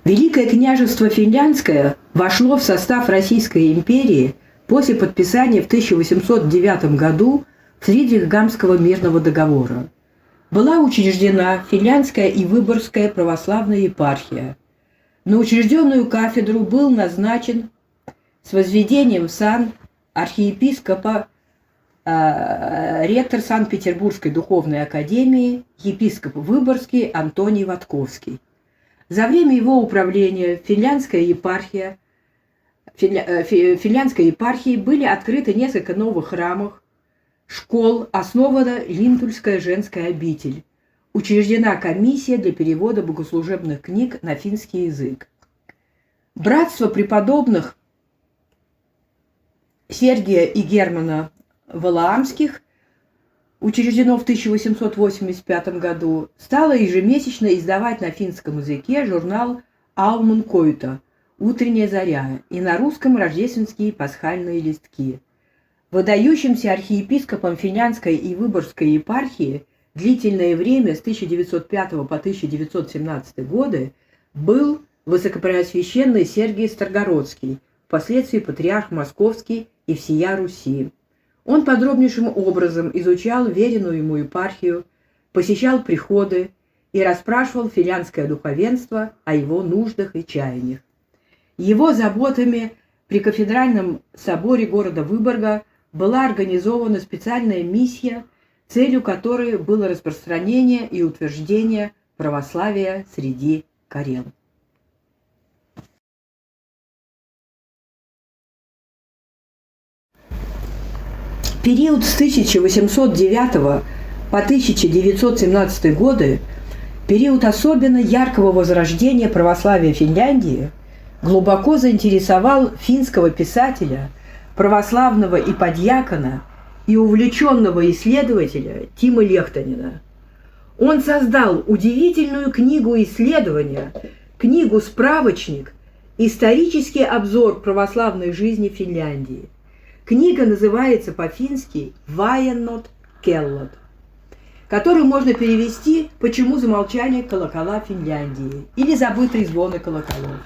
Великое княжество Финляндское вошло в состав Российской империи после подписания в 1809 году Фридрихсгамского мирного договора. Была учреждена Финляндская и Выборгская православная епархия. На учрежденную кафедру был назначен с возведением в сан архиепископа ректор Санкт-Петербургской духовной академии, епископ Выборгский Антоний Ватковский. За время его управления Финляндской епархией были открыты несколько новых храмов, школ, основана Линтульская женская обитель, учреждена комиссия для перевода богослужебных книг на финский язык. Братство преподобных Сергия и Германа Валаамских, учреждено в 1885 году, стало ежемесячно издавать на финском языке журнал «Аумункойта» «Утренняя заря» и на русском рождественские пасхальные листки. Выдающимся архиепископом Финляндской и Выборгской епархии длительное время с 1905 по 1917 годы был высокопреосвященный Сергий Старгородский, впоследствии патриарх Московский и всея Руси. Он подробнейшим образом изучал веренную ему епархию, посещал приходы и расспрашивал финляндское духовенство о его нуждах и чаяниях. Его заботами при кафедральном соборе города Выборга была организована специальная миссия, целью которой было распространение и утверждение православия среди карел. Период с 1809 по 1917 годы, период особенно яркого возрождения православия Финляндии, глубоко заинтересовал финского писателя, православного иподьякона и увлеченного исследователя Тима Лехтонена. Он создал удивительную книгу исследования, книгу-справочник «Исторический обзор православной жизни Финляндии». Книга называется по-фински «Ваеннот келлот», которую можно перевести «Почему замолчали колокола Финляндии» или «Забытые звоны колоколов».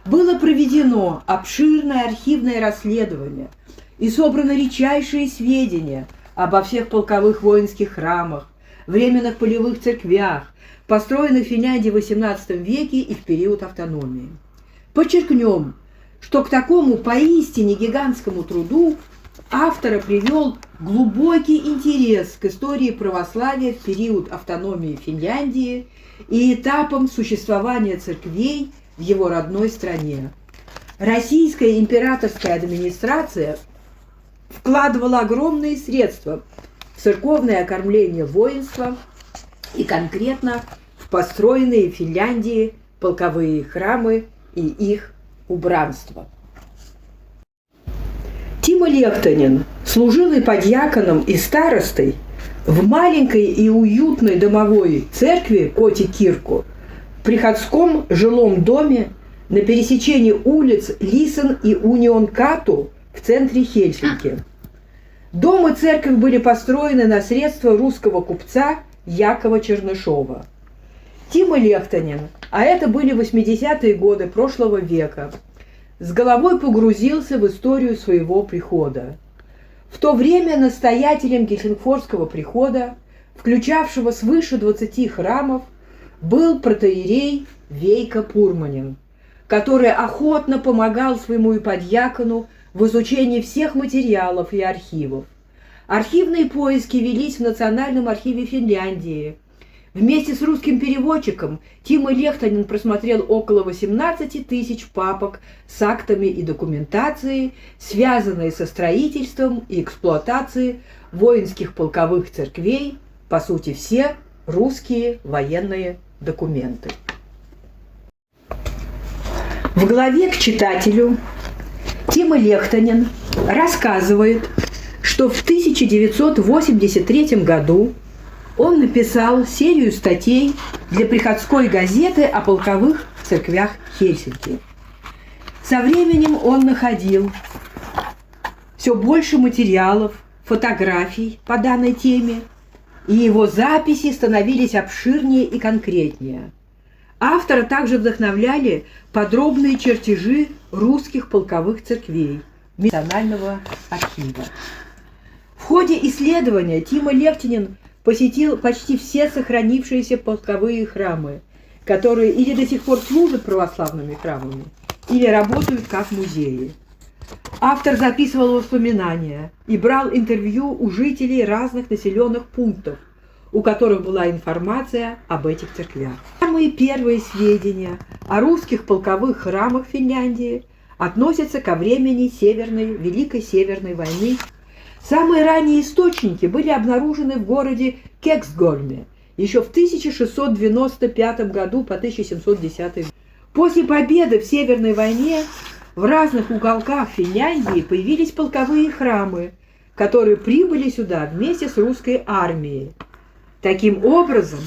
Было проведено обширное архивное расследование и собраны редчайшие сведения обо всех полковых воинских храмах, временных полевых церквях, построенных в Финляндии в XVIII веке и в период автономии. Подчеркнем, что к такому поистине гигантскому труду автора привел глубокий интерес к истории православия в период автономии Финляндии и этапам существования церквей в его родной стране. Российская императорская администрация вкладывала огромные средства в церковное окормление воинства и конкретно в построенные в Финляндии полковые храмы и их убранство. Тимо Лехтонен служил иподьяконом и старостой в маленькой и уютной домовой церкви Коти-Кирку в приходском жилом доме на пересечении улиц Лисен и Унион-Кату в центре Хельсинки. Дом и церковь были построены на средства русского купца Якова Чернышова. Тимо Лехтонен, а это были 80-е годы прошлого века, с головой погрузился в историю своего прихода. В то время настоятелем Гельсингфорского прихода, включавшего свыше 20 храмов, был протоиерей Вейко Пурманин, который охотно помогал своему иподьякону в изучении всех материалов и архивов. Архивные поиски велись в Национальном архиве Финляндии. Вместе с русским переводчиком Тимо Лехтонен просмотрел около 18 тысяч папок с актами и документацией, связанной со строительством и эксплуатацией воинских полковых церквей, по сути все русские военные документы. В главе к читателю Тимо Лехтонен рассказывает, что в 1983 году он написал серию статей для приходской газеты о полковых церквях Хельсинки. Со временем он находил все больше материалов, фотографий по данной теме, и его записи становились обширнее и конкретнее. Автора также вдохновляли подробные чертежи русских полковых церквей Национального архива. В ходе исследования Тима Левтинин посетил почти все сохранившиеся полковые храмы, которые или до сих пор служат православными храмами, или работают как музеи. Автор записывал воспоминания и брал интервью у жителей разных населенных пунктов, у которых была информация об этих церквях. Самые первые сведения о русских полковых храмах Финляндии относятся ко времени Великой Северной войны. Самые ранние источники были обнаружены в городе Кексгольме еще в 1695 году по 1710 год. После победы в Северной войне в разных уголках Финляндии появились полковые храмы, которые прибыли сюда вместе с русской армией. Таким образом,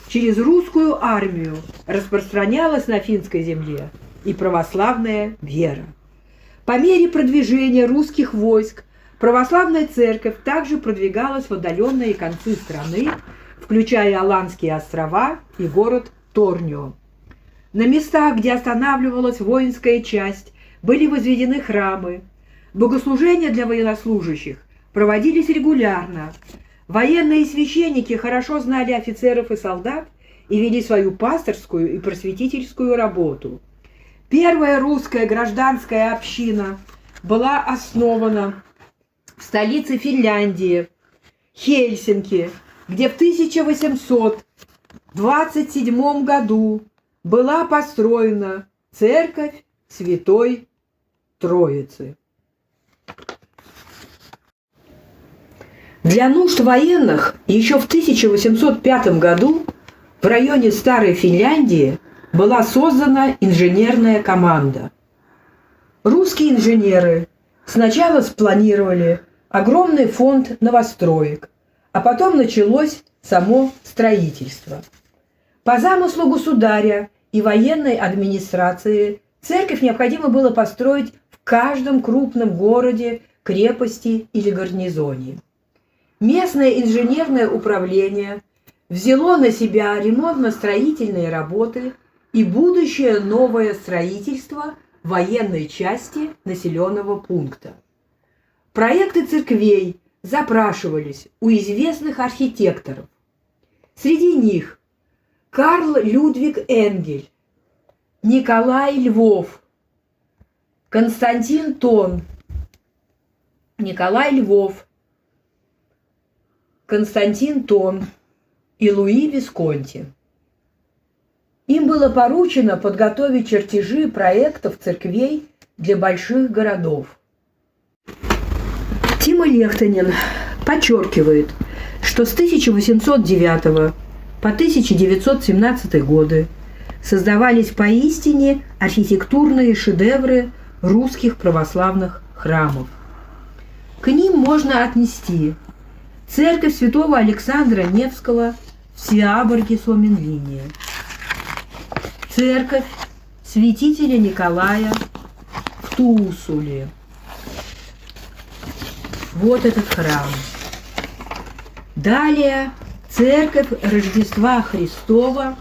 через русскую армию распространялась на финской земле и православная вера. По мере продвижения русских войск православная церковь также продвигалась в отдаленные концы страны, включая Аландские острова и город Торнио. На местах, где останавливалась воинская часть, были возведены храмы. Богослужения для военнослужащих проводились регулярно. Военные священники хорошо знали офицеров и солдат и вели свою пасторскую и просветительскую работу. Первая русская гражданская община была основана в столице Финляндии, Хельсинки, где в 1827 году была построена церковь Святой Троицы. Для нужд военных еще в 1805 году в районе Старой Финляндии была создана инженерная команда. Русские инженеры сначала спланировали огромный фонд новостроек, а потом началось само строительство. По замыслу государя и военной администрации церковь необходимо было построить в каждом крупном городе, крепости или гарнизоне. Местное инженерное управление взяло на себя ремонтно-строительные работы и будущее новое строительство военной части населенного пункта. Проекты церквей запрашивались у известных архитекторов. Среди них Карл Людвиг Энгель, Николай Львов, Константин Тон, Николай Львов, Константин Тон и Луи Висконти. Им было поручено подготовить чертежи проектов церквей для больших городов. Тима Левтинин подчеркивает, что с 1809 по 1917 годы создавались поистине архитектурные шедевры русских православных храмов. К ним можно отнести церковь святого Александра Невского в Свиаборге-Соменлине, церковь святителя Николая в Туусуле. Вот этот храм. Далее церковь Рождества Христова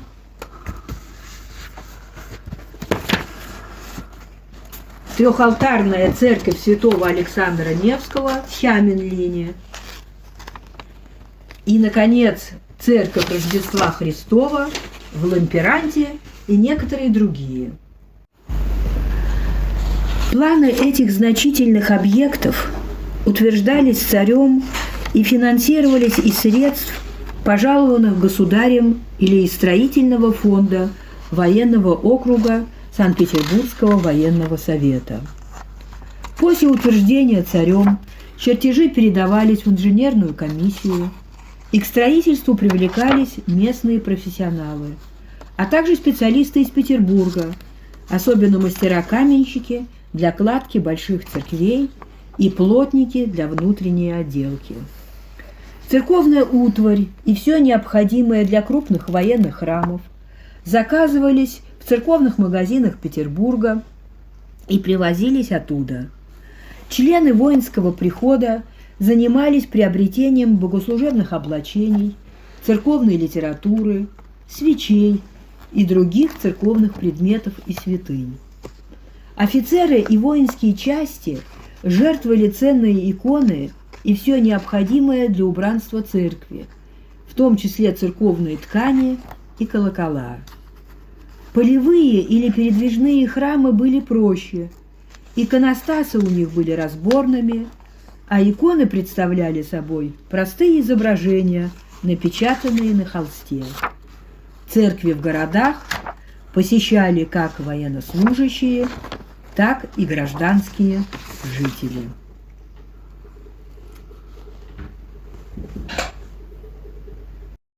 трехалтарная церковь святого Александра Невского в Хяменлине. И, наконец, церковь Рождества Христова в Ламперанте и некоторые другие. Планы этих значительных объектов утверждались царем и финансировались из средств, пожалованных государем или из строительного фонда военного округа Санкт-Петербургского военного совета. После утверждения царем чертежи передавались в инженерную комиссию, и к строительству привлекались местные профессионалы, а также специалисты из Петербурга, особенно мастера-каменщики для кладки больших церквей и плотники для внутренней отделки. Церковная утварь и все необходимое для крупных военных храмов заказывались в церковных магазинах Петербурга и привозились оттуда. Члены воинского прихода занимались приобретением богослужебных облачений, церковной литературы, свечей, и других церковных предметов и святынь. Офицеры и воинские части жертвовали ценные иконы и все необходимое для убранства церкви, в том числе церковные ткани и колокола. Полевые или передвижные храмы были проще, иконостасы у них были разборными, а иконы представляли собой простые изображения, напечатанные на холсте. Церкви в городах посещали как военнослужащие, так и гражданские жители.